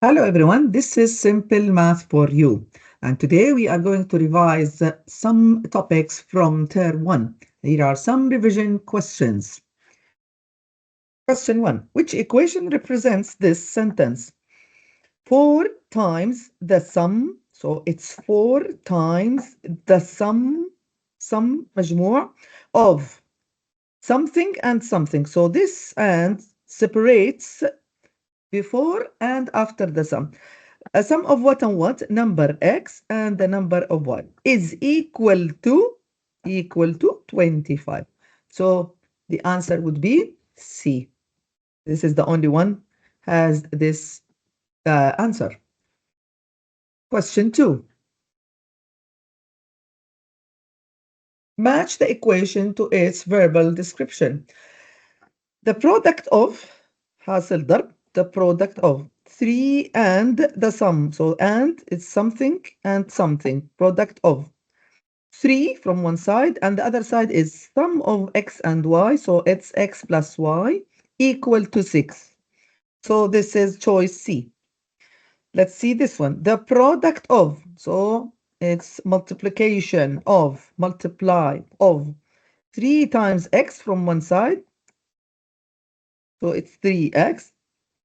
Hello everyone, this is Simple Math for You. And today we are going to revise some topics from Term 1. Here are some revision questions. Question 1. Which equation represents this sentence? 4 times the sum, so it's 4 times the sum مجموع of something and something. So this and separates before and after the sum. A sum of what and what? Number x and the number of y is equal to 25. So the answer would be C. This is the only one has this answer. Question 2. Match the equation to its verbal description. The product of حاصل ضرب, the product of 3 and the sum. So and it's something and something. Product of 3 from one side and the other side is sum of x and y. So it's x plus y equal to 6. So this is choice C. Let's see this one. The product of, so it's multiplication of, multiply of 3 times x from one side. So it's 3x.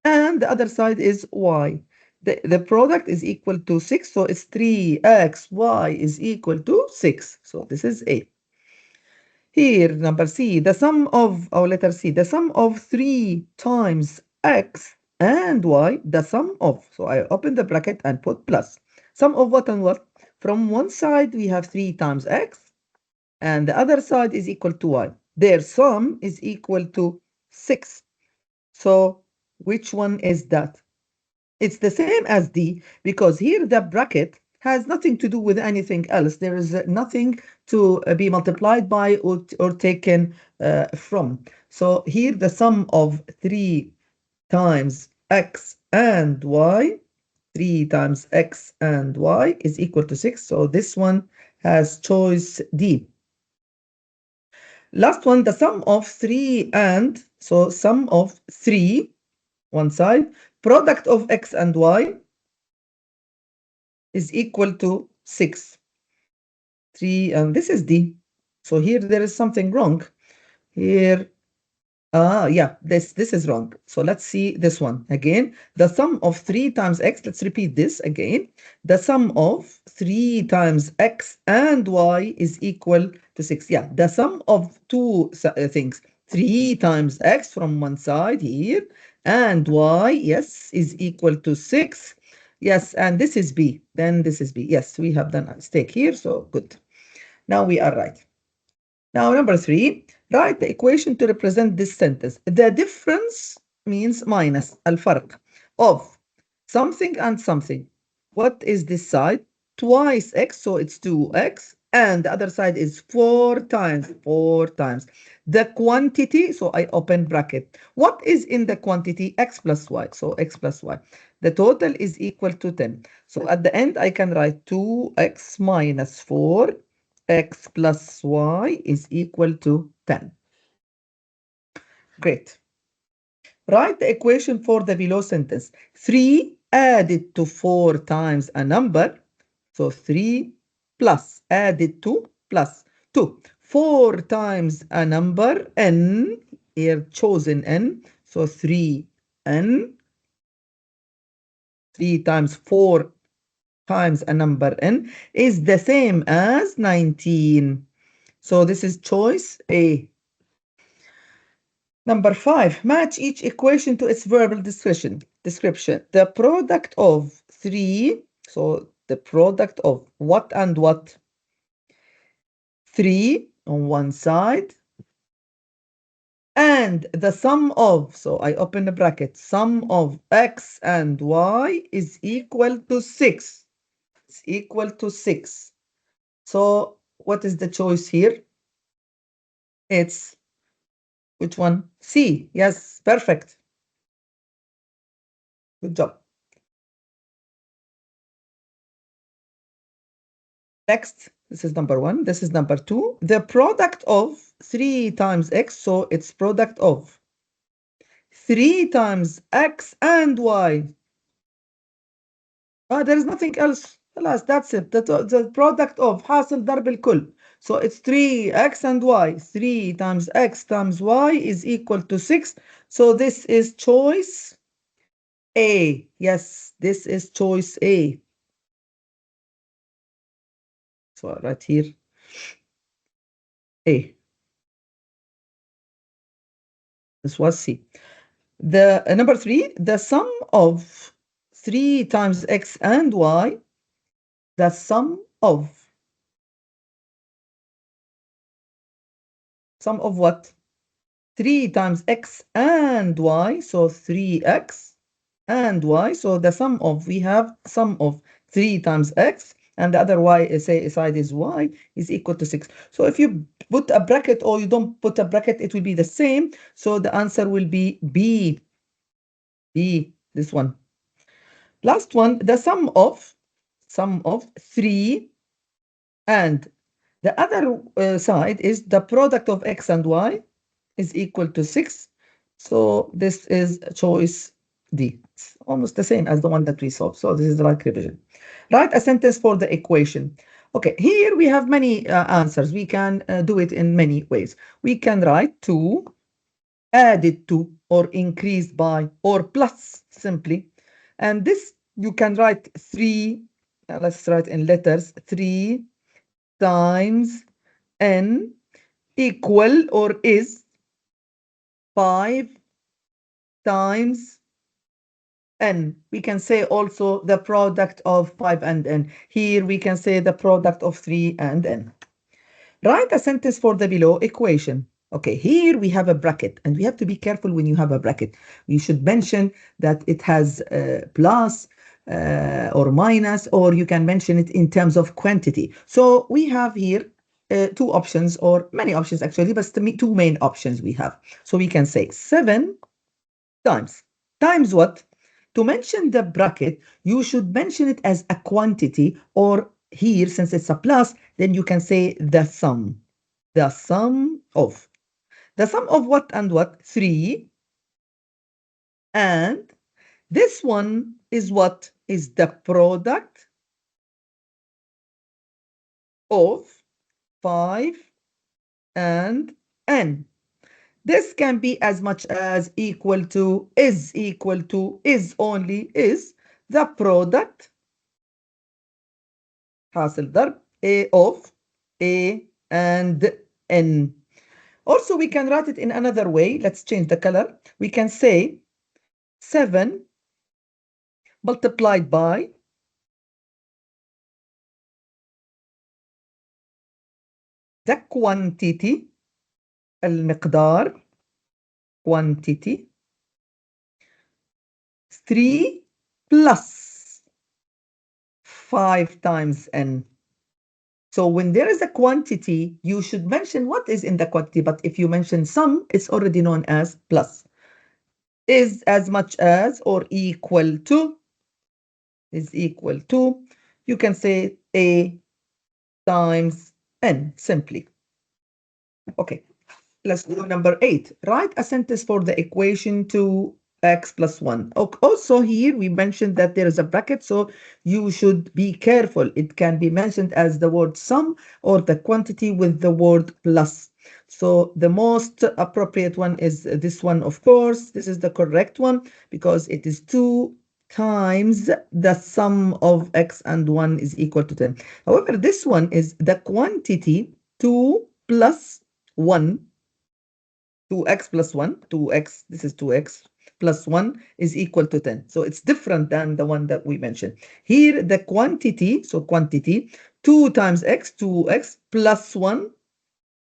And the other side is y. The product is equal to 6. So it's 3x, y is equal to 6. So this is A. Here, number C, the sum of, or letter C, the sum of 3 times x and y, the sum of, so I open the bracket and put plus. Sum of what and what? From one side, we have 3 times x, and the other side is equal to y. Their sum is equal to 6. So, which one is that? It's the same as D, because here the bracket has nothing to do with anything else. There is nothing to be multiplied by or taken from. So here the sum of 3 times x and y, 3 times x and y is equal to 6. So this one has choice D. Last one, the sum of 3 and, so sum of 3, one side, product of x and y is equal to 6. 3, and this is D. So here there is something wrong. Here, yeah, this is wrong. So let's see this one again. The sum of 3 times x, let's repeat this again. The sum of 3 times x and y is equal to 6. Yeah, the sum of two things. 3 times x from one side here, and y, yes, is equal to 6. Yes, and this is B. Then this is B. Yes, we have done a mistake here, so good. Now we are right. Now, number 3, write the equation to represent this sentence. The difference means minus, الفرق, of something and something. What is this side? Twice x, so it's 2x. And the other side is 4 times, 4 times. The quantity, so I open bracket. What is in the quantity? X plus y, so x plus y. The total is equal to 10. So at the end, I can write 2x minus 4 x plus y is equal to 10. Great. Write the equation for the below sentence. 3 added to 4 times a number. So 3 plus added to plus 2. 4 times a number n, here chosen n. So 3n. 3 times 4 times a number n is the same as 19. So this is choice A. Number 5, match each equation to its verbal description. The product of 3, so the product of what and what? 3 on one side, and the sum of, so I open the bracket, sum of x and y is equal to 6. It's equal to 6. So what is the choice here? It's which one? C. Yes, perfect. Good job. Next, this is number 1. This is number 2. The product of 3 times x, so it's product of 3 times x and y. There is nothing else. خلاص, that's it. The product of حاصل ضرب الكل. So it's 3x and y. 3 times x times y is equal to 6. So this is choice A. Yes, this is choice A. So right here, A. This was C. The number 3, the sum of 3 times x and y, the sum of what? 3 times x and y, so 3x and y. So the sum of, we have sum of 3 times x and the other y, say side is y, is equal to 6. So if you put a bracket or you don't put a bracket, it will be the same. So the answer will be B. B, this one. Last one, the sum of 3 and the other side is the product of x and y is equal to 6. So this is choice D. It's almost the same as the one that we saw. So this is the right revision. Write a sentence for the equation. Okay, here we have many answers. We can do it in many ways. We can write 2 added to or increased by or plus simply. And this you can write 3, let's write in letters, 3 times n equal or is 5 times n. We can say also the product of 5 and n. Here we can say the product of 3 and n. Write a sentence for the below equation. Okay, here we have a bracket, and we have to be careful when you have a bracket. You should mention that it has plus or minus, or you can mention it in terms of quantity. So we have here two options, or many options actually, but two main options we have. So we can say 7 times what? To mention the bracket, you should mention it as a quantity, or here, since it's a plus, then you can say the sum. The sum of. The sum of what and what? 3. And this one is what? Is the product of 5 and n. This can be as much as equal to, is only, is the product حاصل ضرب A of A and N. Also, we can write it in another way. Let's change the color. We can say 7 multiplied by the quantity, المقدار, quantity, 3 plus 5 times N. So when there is a quantity, you should mention what is in the quantity. But if you mention sum, it's already known as plus. Is as much as or equal to, is equal to, you can say A times N simply. Okay, let's do number 8. Write a sentence for the equation 2x plus 1. Also here we mentioned that there is a bracket, so you should be careful. It can be mentioned as the word sum or the quantity with the word plus. So the most appropriate one is this one, of course. This is the correct one because it is 2 times the sum of x and 1 is equal to 10. However, this one is the quantity 2 plus 1, 2x plus 1, 2x, this is 2x plus 1 is equal to 10. So it's different than the one that we mentioned. Here, the quantity, so quantity, 2 times x, 2x plus 1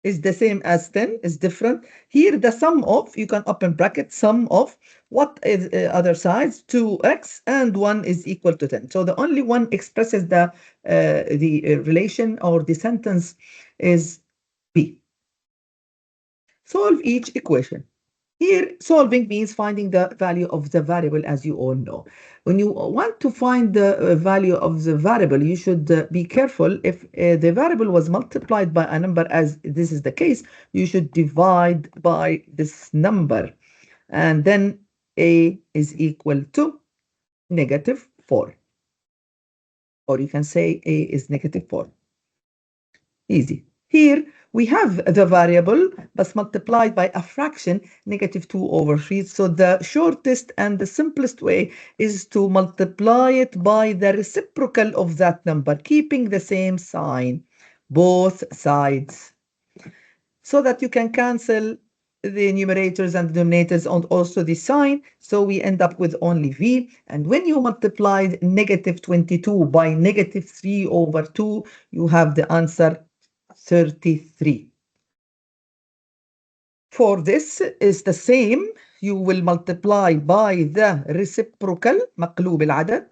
is the same as 10, is different. Here, the sum of, you can open bracket, sum of, what is other sides? 2x and 1 is equal to 10. So the only one expresses the relation or the sentence is B. Solve each equation. Here, solving means finding the value of the variable, as you all know. When you want to find the value of the variable, you should be careful. If the variable was multiplied by a number, as this is the case, you should divide by this number. And then A is equal to -4. or you can say A is negative 4. Easy. Here we have the variable but multiplied by a fraction, negative 2 over 3. So the shortest and the simplest way is to multiply it by the reciprocal of that number, keeping the same sign, both sides, so that you can cancel the numerators and denominators and also the sign. So we end up with only V. And when you multiplied negative 22 by negative 3 over 2, you have the answer 33. For this is the same. You will multiply by the reciprocal, مقلوب العدد,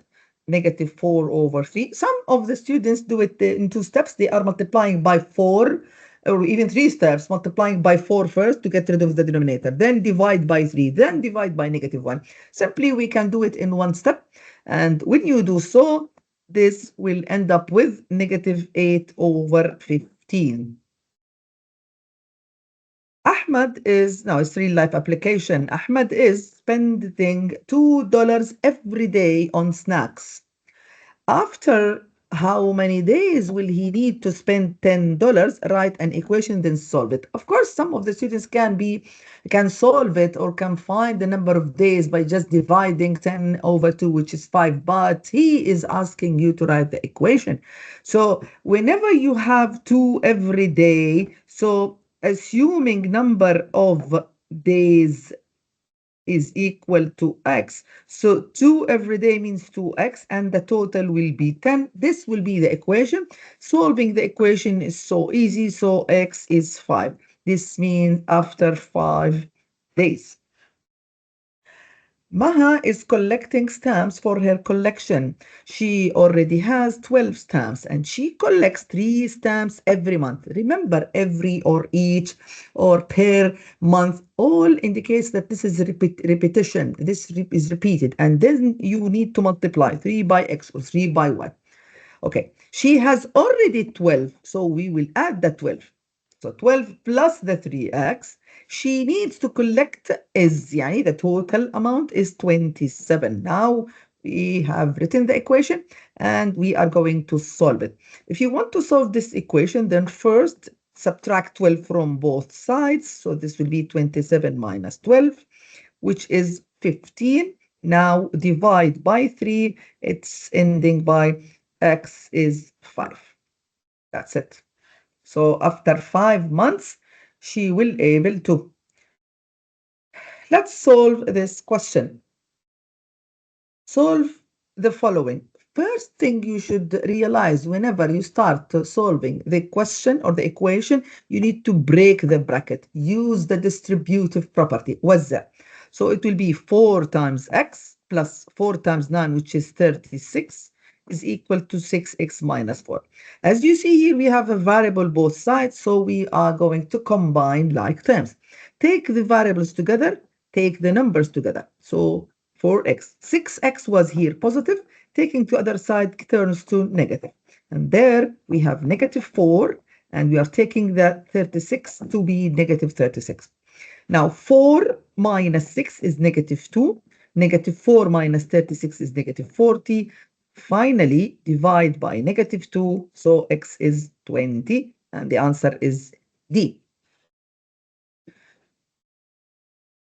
negative 4 over 3. Some of the students do it in 2 steps. They are multiplying by 4 or even 3 steps, multiplying by 4 first to get rid of the denominator, then divide by 3, then divide by negative 1. Simply, we can do it in 1 step. And when you do so, this will end up with negative 8 over 15. Ahmed is, now it's real life application. Ahmed is spending $2 every day on snacks. After how many days will he need to spend $10? Write an equation, then solve it. Of course, some of the students can solve it or can find the number of days by just dividing 10 over 2, which is 5, but he is asking you to write the equation. So whenever you have 2 every day, so assuming number of days is equal to x. So 2 every day means 2x, and the total will be 10. This will be the equation. Solving the equation is so easy. So x is 5. This means after 5 days. Maha is collecting stamps for her collection. She already has 12 stamps and she collects 3 stamps every month. Remember, every or each or per month all indicates that this is repetition. This is repeated, and then you need to multiply 3 by x or 3 by 1. Okay, she has already 12, so we will add the 12. So 12 plus the 3x, she needs to collect is, يعني the total amount is 27. Now we have written the equation and we are going to solve it. If you want to solve this equation, then first subtract 12 from both sides. So this will be 27 minus 12, which is 15. Now divide by 3, it's ending by x is 5. That's it. So after 5 months, she will able to. Let's solve this question. Solve the following. First thing you should realize whenever you start solving the question or the equation, you need to break the bracket. Use the distributive property. What's that? So it will be 4 times x plus 4 times 9, which is 36, is equal to 6x minus 4. As you see here, we have a variable both sides, so we are going to combine like terms. Take the variables together, take the numbers together. So 4x, 6x was here positive, taking to other side turns to negative. And there we have negative 4, and we are taking the 36 to be negative 36. Now 4 minus 6 is negative 2. Negative 4 minus 36 is negative 40. Finally, divide by negative 2, so x is 20, and the answer is D.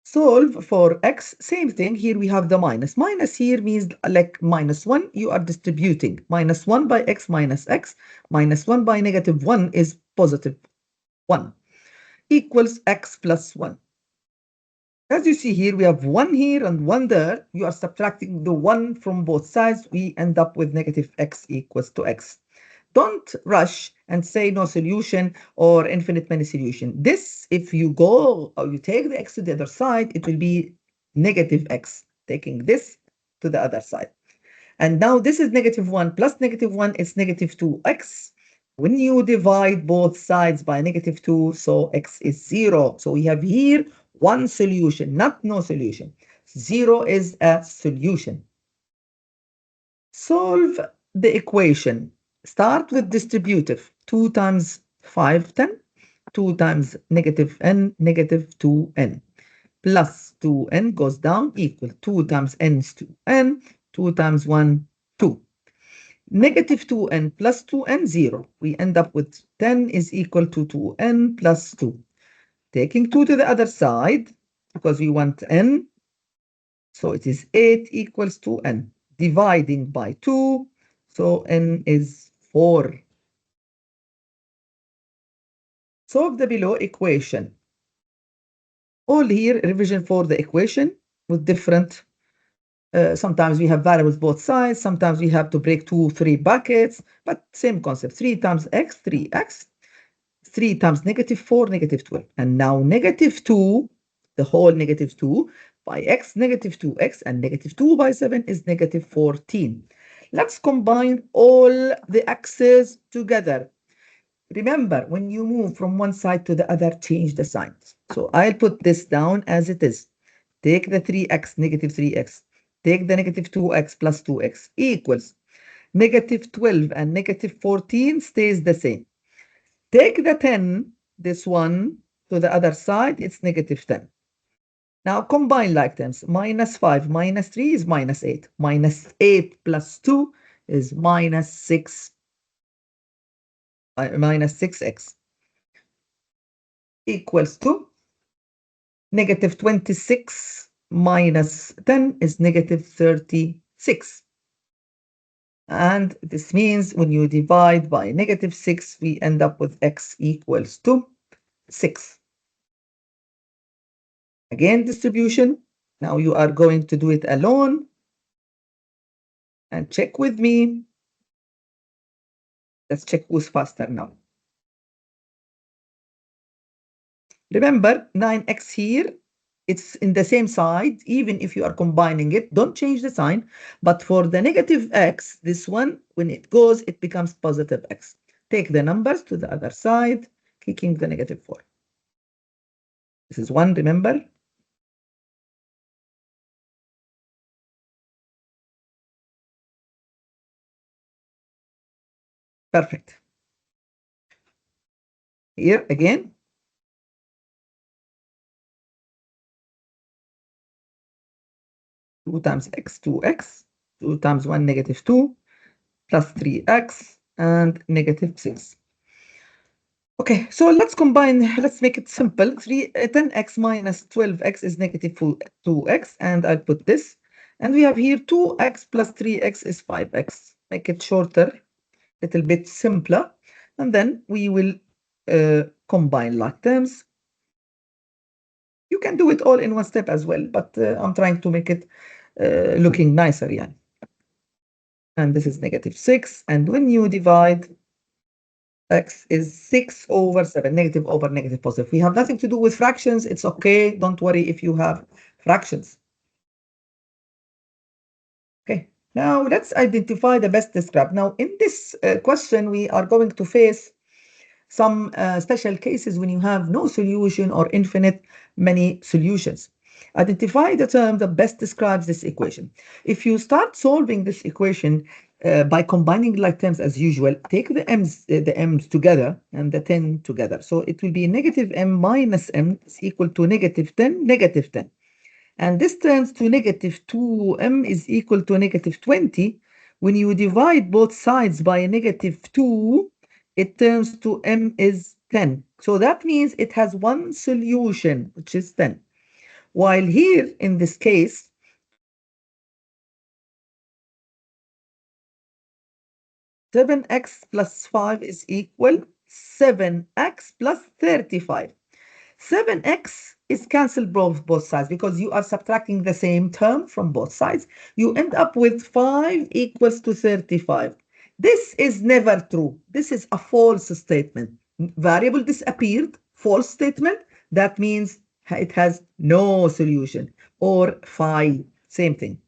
Solve for x, same thing. Here we have the minus. Minus here means like minus 1, you are distributing. Minus 1 by x minus x, minus 1 by negative 1 is positive 1, equals x plus 1. As you see here, we have 1 here and 1 there. You are subtracting the 1 from both sides. We end up with negative x equals to x. Don't rush and say no solution or infinite many solution. This, if you go or you take the x to the other side, it will be negative x, taking this to the other side. And now this is negative 1 plus negative 1, it's negative 2x. When you divide both sides by negative 2, so x is 0. So we have here one solution, not no solution. 0 is a solution. Solve the equation. Start with distributive. 2 times 5, 10. 2 times negative n, negative 2n. Plus 2n goes down equal 2 times n is 2n. 2 times 1, 2. Negative 2n plus 2n, 0. We end up with 10 is equal to 2n plus 2. Taking 2 to the other side, because we want n, so it is 8 equals to n. Dividing by 2, so n is 4. Solve the below equation. All here revision for the equation with different, sometimes we have variables both sides, sometimes we have to break 2, 3 buckets, but same concept. 3 times x, 3x, 3 times negative 4, negative 12. And now negative 2, the whole negative 2 by x, negative 2x, and negative 2 by 7 is negative 14. Let's combine all the x's together. Remember, when you move from one side to the other, change the signs. So I'll put this down as it is. Take the 3x, negative 3x. Take the negative 2x plus 2x equals negative 12 and negative 14 stays the same. Take the 10, this one, to the other side, it's negative 10. Now combine like terms. Minus 5 minus 3 is minus 8. Minus 8 plus 2 is minus 6. Minus 6x equals to negative 26 minus 10 is negative 36. And this means when you divide by negative 6, we end up with x equals to 6. Again, distribution. Now you are going to do it alone. And check with me. Let's check who's faster now. Remember, 9x here, it's in the same side, even if you are combining it, don't change the sign. But for the negative x, this one, when it goes, it becomes positive x. Take the numbers to the other side, kicking the negative 4. This is 1, remember? Perfect. Here again. Two times x, 2x, 2 times 1, negative 2, plus 3x, and negative 6. Okay, so let's combine, let's make it simple. 10x minus 12x is negative 2x, and I'll put this. And we have here 2x plus 3x is 5x. Make it shorter, little bit simpler. And then we will combine like terms. You can do it all in one step as well, but I'm trying to make it looking nicer, yeah. And this is negative 6. And when you divide, x is 6 over 7, negative over negative positive. We have nothing to do with fractions. It's okay. Don't worry if you have fractions. Okay, now let's identify the best described. Now, in this question, we are going to face some special cases when you have no solution or infinite many solutions. Identify the term that best describes this equation. If you start solving this equation by combining like terms as usual, take the m's together and the 10 together. So it will be negative m minus m is equal to negative 10, negative 10. And this turns to negative 2m is equal to negative 20. When you divide both sides by negative 2, it turns to m is 10. So that means it has one solution, which is 10. While here, in this case, seven x plus 5 is equal 7x plus 35. 7x is cancelled both sides because you are subtracting the same term from both sides. You end up with 5 equals to 35. This is never true. This is a false statement. Variable disappeared, false statement. That means it has no solution. Or phi, same thing.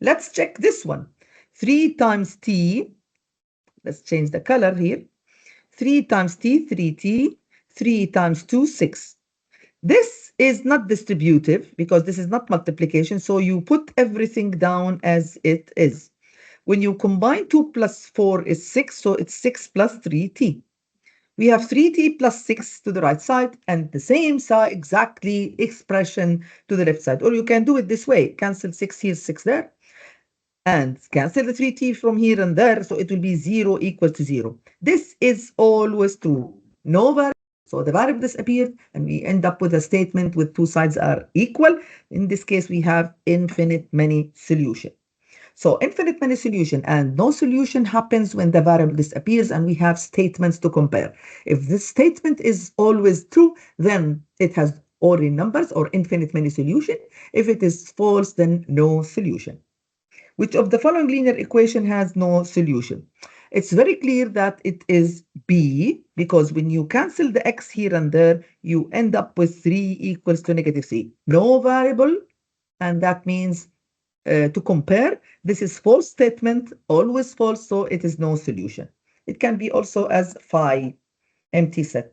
Let's check this one. 3 times t, let's change the color here. 3 times t, 3t, 3 times 2, 6. This is not distributive because this is not multiplication, so you put everything down as it is. When you combine 2 plus 4 is 6, so it's 6 plus 3t. We have 3t plus 6 to the right side and the same side exactly expression to the left side. Or you can do it this way, cancel 6 here, 6 there. and cancel the 3t from here and there, so it will be 0 equal to 0. This is always true. No variable, so the variable disappeared, and we end up with a statement with two sides are equal. In this case, we have infinite many solution. So infinite many solution and no solution happens when the variable disappears and we have statements to compare. If this statement is always true, then it has all real numbers or infinite many solution. If it is false, then no solution. Which of the following linear equation has no solution? It's very clear that it is B, because when you cancel the x here and there, you end up with 3 equals to negative c. No variable, and that means to compare, this is false statement, always false, so it is no solution. It can be also as phi, empty set.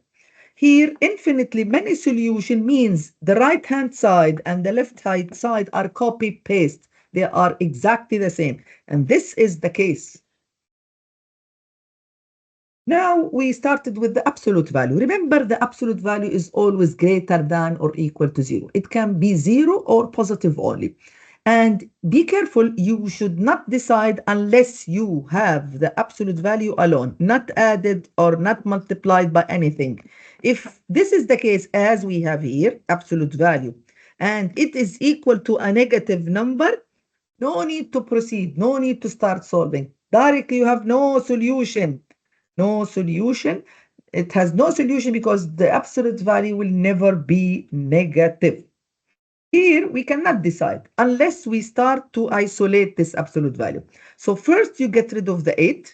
Here, infinitely many solution means the right-hand side and the left-hand side are copy-paste. They are exactly the same. And this is the case. Now we started with the absolute value. Remember, the absolute value is always greater than or equal to 0. It can be 0 or positive only. And be careful, you should not decide unless you have the absolute value alone, not added or not multiplied by anything. If this is the case, as we have here, absolute value, and it is equal to a negative number, no need to proceed, no need to start solving. Directly, you have no solution. No solution. It has no solution because the absolute value will never be negative. Here, we cannot decide unless we start to isolate this absolute value. So first, you get rid of the 8,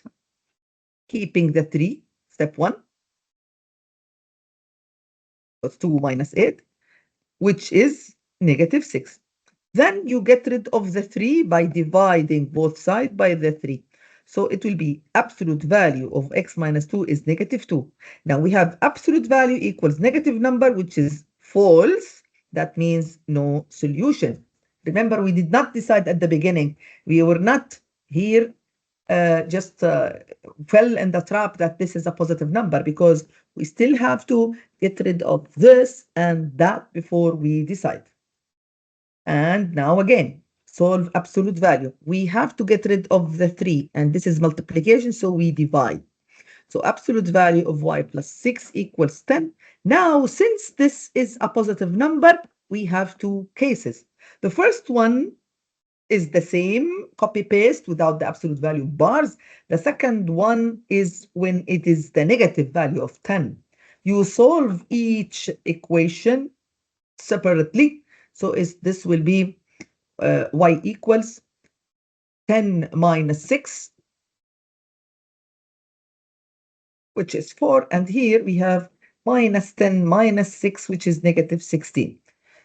keeping the 3, step 1. That's 2 minus 8, which is negative 6. Then you get rid of the 3 by dividing both sides by the 3. So it will be absolute value of x minus 2 is negative 2. Now we have absolute value equals negative number, which is false. That means no solution. Remember, we did not decide at the beginning. We were not here just fell in the trap that this is a positive number, because we still have to get rid of this and that before we decide. And now again, solve absolute value. We have to get rid of the 3, and this is multiplication, so we divide. So absolute value of y plus 6 equals 10. Now, since this is a positive number, we have two cases. The first one is the same, copy-paste without the absolute value bars. The second one is when it is the negative value of 10. You solve each equation separately. So this will be y equals 10 minus 6, which is 4. And here we have minus 10 minus 6, which is negative 16.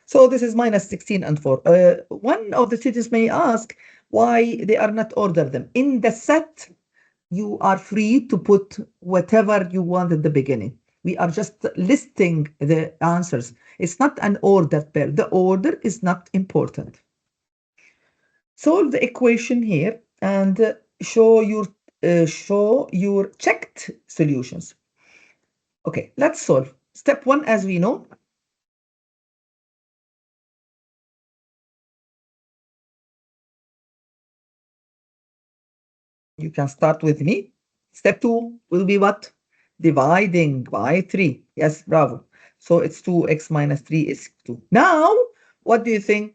So this is minus 16 and 4. One of the students may ask why they are not ordered them. In the set, you are free to put whatever you want at the beginning. We are just listing the answers. It's not an ordered pair. The order is not important. Solve the equation here and show your checked solutions. Okay, let's solve. Step 1, as we know. You can start with me. Step 2 will be what? Dividing by 3. Yes, bravo. So it's 2x minus 3 is 2. Now, what do you think?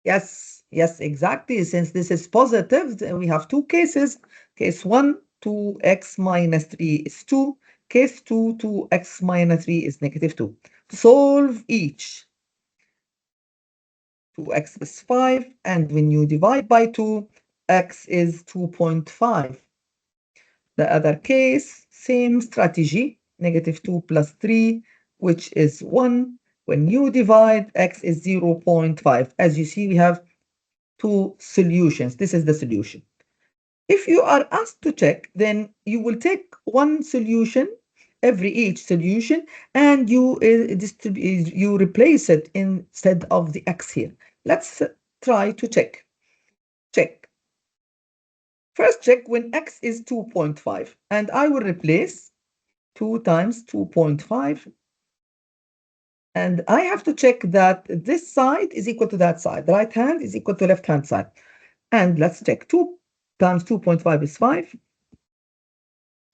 Yes, exactly. Since this is positive, we have two cases. Case 1, 2x minus 3 is 2. Case 2, 2x minus 3 is negative 2. Solve each. 2x is 5, and when you divide by 2, x is 2.5. The other case, same strategy, negative 2 plus 3, which is 1. When you divide, x is 0.5. As you see, we have two solutions. This is the solution. If you are asked to check, then you will take one solution, each solution, and you replace it instead of the x here. Let's try to check. Check. First check when x is 2.5, and I will replace 2 times 2.5. And I have to check that this side is equal to that side. The right hand is equal to left hand side. And let's check. 2 times 2.5 is 5.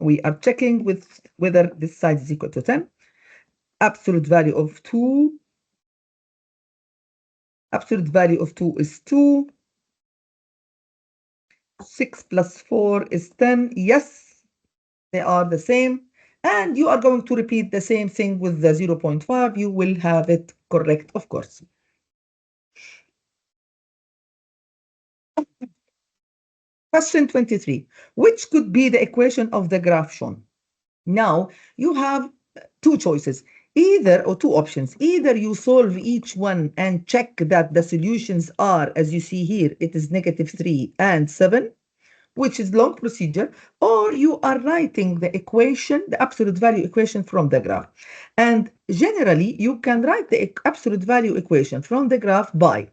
We are checking with whether this side is equal to 10. Absolute value of 2. Absolute value of 2 is 2. 6 plus 4 is 10. Yes, they are the same. And you are going to repeat the same thing with the 0.5. You will have it correct, of course. Question 23. Which could be the equation of the graph shown? Now, you have two choices. Either, or two options. Either you solve each one and check that the solutions are, as you see here, it is -3 and 7, which is long procedure, or you are writing the equation, the absolute value equation from the graph. And generally, you can write the absolute value equation from the graph by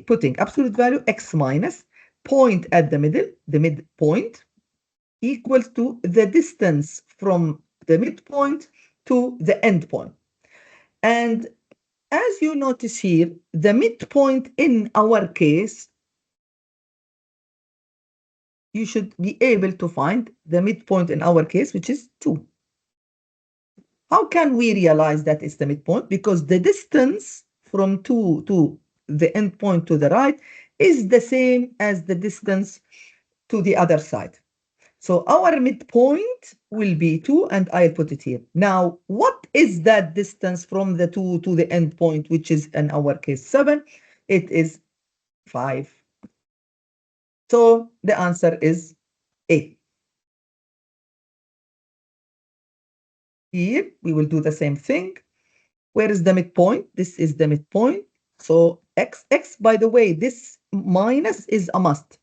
putting absolute value x minus point at the middle, the midpoint, equals to the distance from the midpoint to the end point. And as you notice here, the midpoint in our case, you should be able to find the midpoint in our case, which is 2. How can we realize that it's the midpoint? Because the distance from 2 to the end point to the right is the same as the distance to the other side. So our midpoint will be 2, and I'll put it here. Now, what is that distance from the 2 to the end point, which is in our case 7? It is 5. So the answer is A. Here, we will do the same thing. Where is the midpoint? This is the midpoint. So x, by the way, this minus is a must.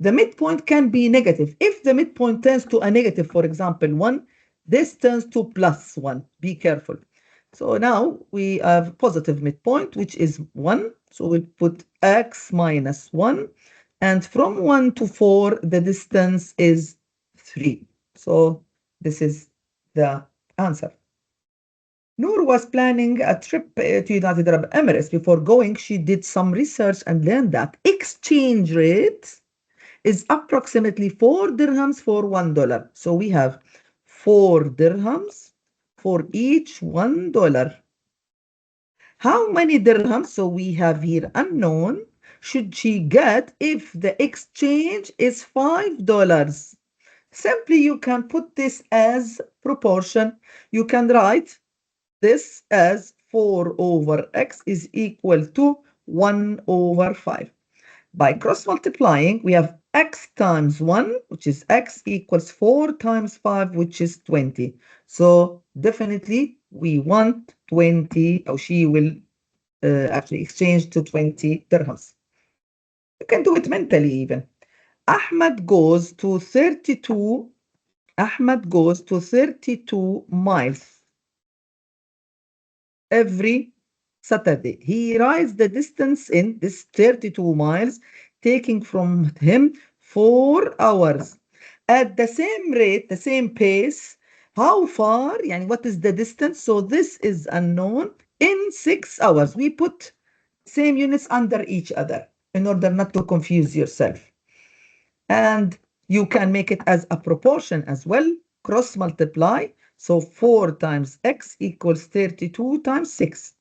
The midpoint can be negative. If the midpoint turns to a negative, for example, 1, this turns to plus 1. Be careful. So now we have positive midpoint, which is 1. So we'll put x minus 1. And from 1 to 4, the distance is 3. So this is the answer. Noor was planning a trip to United Arab Emirates. Before going, she did some research and learned that exchange rate is approximately 4 dirhams for $1. So we have 4 dirhams for each $1. How many dirhams, so we have here unknown, should she get if the exchange is $5? Simply you can put this as proportion. You can write this as 4 over x is equal to 1 over 5. By cross multiplying, we have x times 1, which is x, equals 4 times 5, which is 20. So definitely we want 20, or she will actually exchange to 20 dirhams. You can do it mentally even. Ahmed goes to 32 miles every Saturday. He rides the distance in this 32 miles, taking from him 4 hours. At the same rate, the same pace, how far, yani what is the distance? So this is unknown in 6 hours. We put same units under each other in order not to confuse yourself. And you can make it as a proportion as well, cross multiply. So 4 times x equals 32 times 6.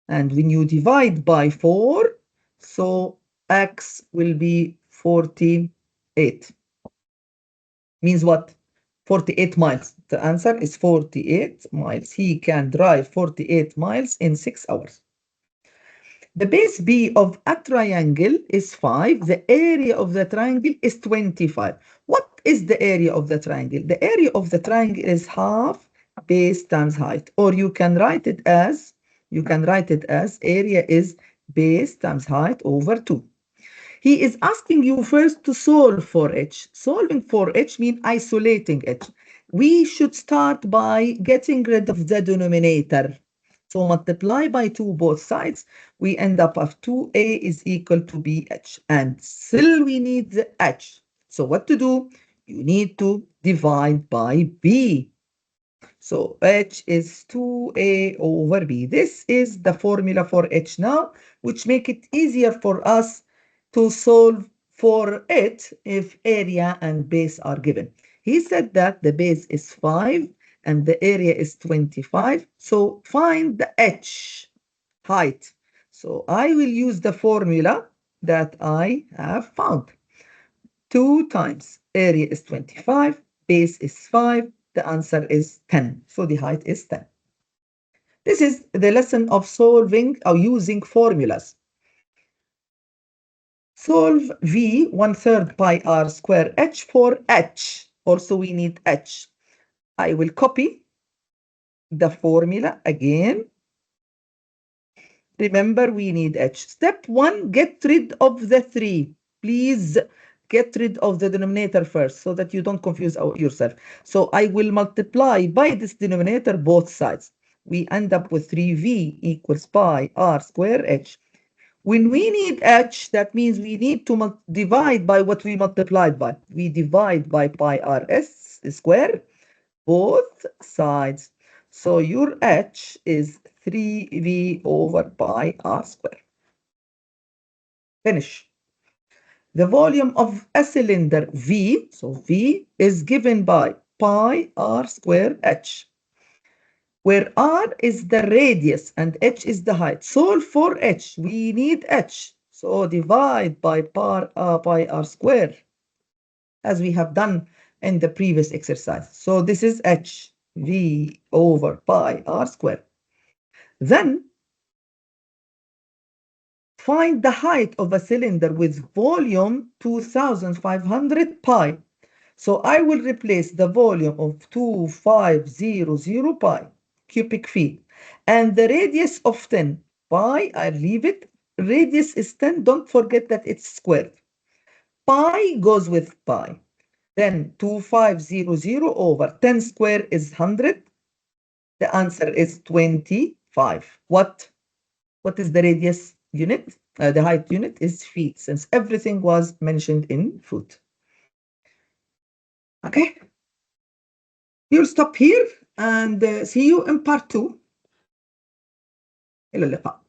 And when you divide by 4, so x will be 48. Means what? 48 miles. The answer is 48 miles. He can drive 48 miles in 6 hours. The base B of a triangle is 5. The area of the triangle is 25. What is the area of the triangle? The area of the triangle is half base times height. Or you can write it as area is base times height over 2. He is asking you first to solve for h. Solving for h means isolating h. We should start by getting rid of the denominator. So multiply by 2 both sides. We end up of 2a is equal to bh. And still we need the h. So what to do? You need to divide by b. So h is 2a over b. This is the formula for h now, which make it easier for us to solve for it if area and base are given. He said that the base is 5 and the area is 25. So find the h, height. So I will use the formula that I have found. 2 times area is 25, base is 5, the answer is 10. So the height is 10. This is the lesson of solving or using formulas. Solve V 1/3 pi r square h for h. Also we need h. I will copy the formula again. Remember we need h. Step 1, get rid of the 3. Please get rid of the denominator first so that you don't confuse yourself. So I will multiply by this denominator both sides. We end up with 3v equals pi r square h. When we need h, that means we need to divide by what we multiplied by. We divide by pi rs square, both sides. So your h is 3v over pi r square. Finish. The volume of a cylinder V, so V is given by pi r square h, where r is the radius and h is the height. Solve for h. We need h. So divide by pi r square, as we have done in the previous exercise. So this is h, v over pi r square. Then find the height of a cylinder with volume 2500 pi. So I will replace the volume of 2500 pi cubic feet and the radius of 10 pi. I leave it. Radius is 10. Don't forget that it's squared. Pi goes with pi. Then 2500 over 10 square is 100. The answer is 25. What is the radius unit? The height unit is feet, since everything was mentioned in foot. Okay. We'll stop here and see you in part 2. إلى اللقاء.